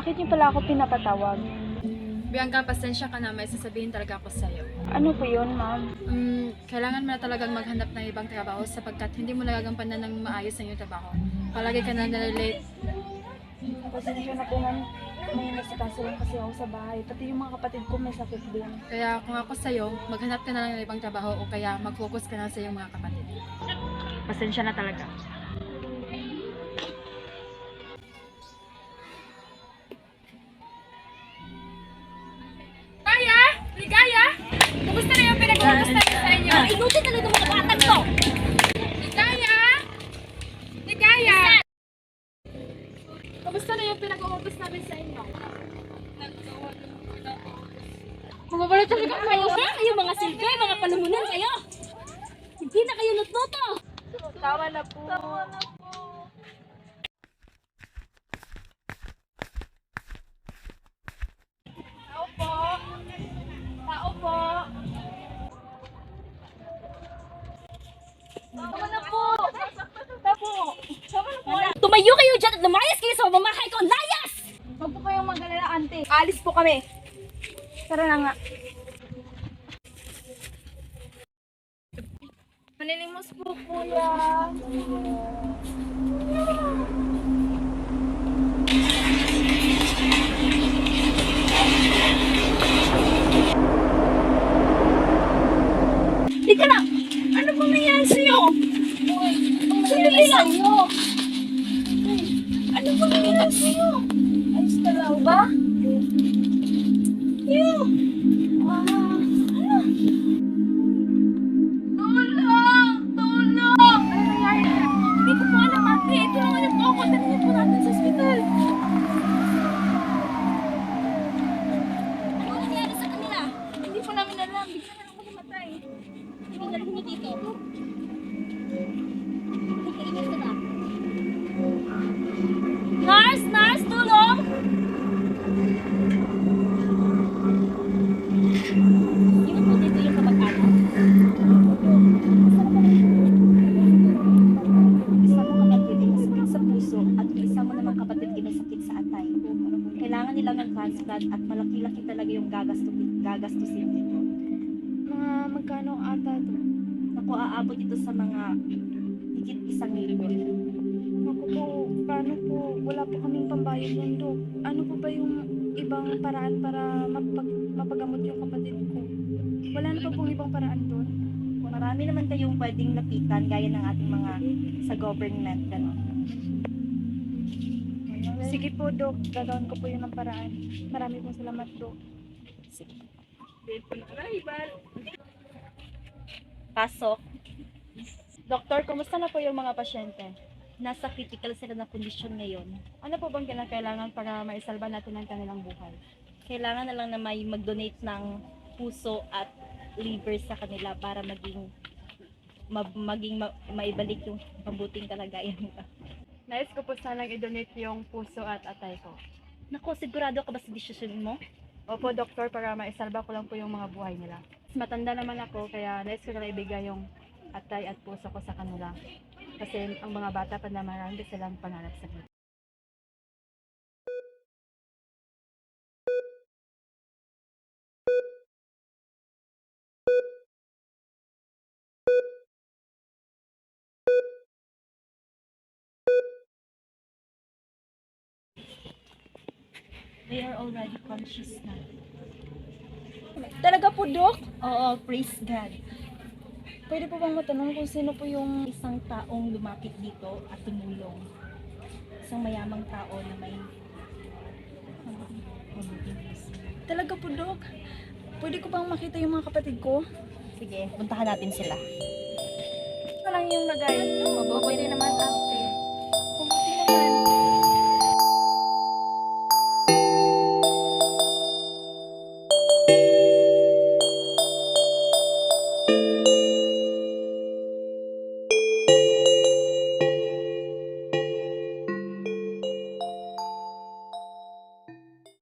Bakit niyo pala ako pinapatawag? Bianca, pasensya ka na, may sasabihin talaga ako sa'yo. Ano po yun, ma'am? Kailangan mo na talagang maghanap ng ibang trabaho sapagkat hindi mo nagagampanan ng maayos ang iyong trabaho. Palagi ka na nalilate. Pasensya na po, ma'am. May nasikaso lang kasi ako sa bahay. Pati yung mga kapatid ko may sakit din. Kaya kung ako sa'yo, maghanap ka na lang ng ibang trabaho o kaya mag-focus ka na sa iyong mga kapatid. Pasensya na talaga. Ligaya! Kumusta na yung pinag-uutos natin sa inyo? Inutin talaga mga batang to! Ligaya! Ligaya! Kumusta na yung pinag-uutos namin sa inyo? Bumabalik talaga kayo! Kayo mga silbi, mga palamunan kayo! Hindi na kayo natuto! Tama na po. Tao po! Tao po! Tama na po. Tapo. Tama na po. Tumayo kayo dyan at lumayas kayo sa mamahay ko! Layas! Huwag po kayong mag-alala, ante. Alis po kami. Tara na nga. Manilimos po, kuya. Ika na! Ano pong nangyari sa'yo? Sandali lang! Ano pong nangyari sa'yo? Ayos ka lang ba? Iyo! Tulong! Tulong! Ano nangyari? Hindi ko po alam, ate. Ito lang alam ko ako. Tanungin po natin sa ospital. Ano nangyari sa kanila? Hindi po namin alam. Bigla na lang ako namatay. Hindi na rin dito. Nagkaingat ka na. Nurse! Nurse! Tulong! Sino po dito yung kamag-anak? Isa mo kapatid ay masakit sa puso at isa mo namang kapatid ay may sakit sa atay. Kailangan nila ng transplant at malaki-laki talaga yung gagastusin dito. Mga magkano ata to? Naku, aabot ito sa mga higit 1,000,000. Ako po, paano po? Wala po kaming pambayad yan, Dok. Ano po ba yung ibang paraan para mapagamot yung kapatid ko? Wala na pa pong ibang paraan doon? Marami naman kayong pwedeng lapitan gaya ng ating mga sa government. Gano'n. Sige po, Dok. Gagawin ko po yun ng paraan. Marami pong salamat, Dok. Pasok, Doktor, kumusta na po yung mga pasyente? nasa critical sila na kondisyon ngayon. Ano po bang kailangan para maisalba natin ang kanilang buhay? Kailangan na lang na may mag-donate ng puso at liver sa kanila para maibalik yung mabuting kalagayan nila. Nais ko po sanang i-donate yung puso at atay ko. Naku, sigurado ka ba sa desisyon mo? Opo, doktor, para maisalba ko lang po yung mga buhay nila. Matanda naman ako, kaya nais ko na ibigay yung atay at puso ko sa kanila. Kasi ang mga bata pa na marami silang pangarap sa buhay. They are already conscious na. Talaga po, Dok? Oo, praise God. Pwede po bang matanong kung sino po yung... Isang taong lumapit dito at tumulong. Isang mayamang tao na may mabuting puso. Talaga po, Dok? Pwede ko bang makita yung mga kapatid ko? Sige, puntahan natin sila. Ito lang yung lagay. Pwede naman.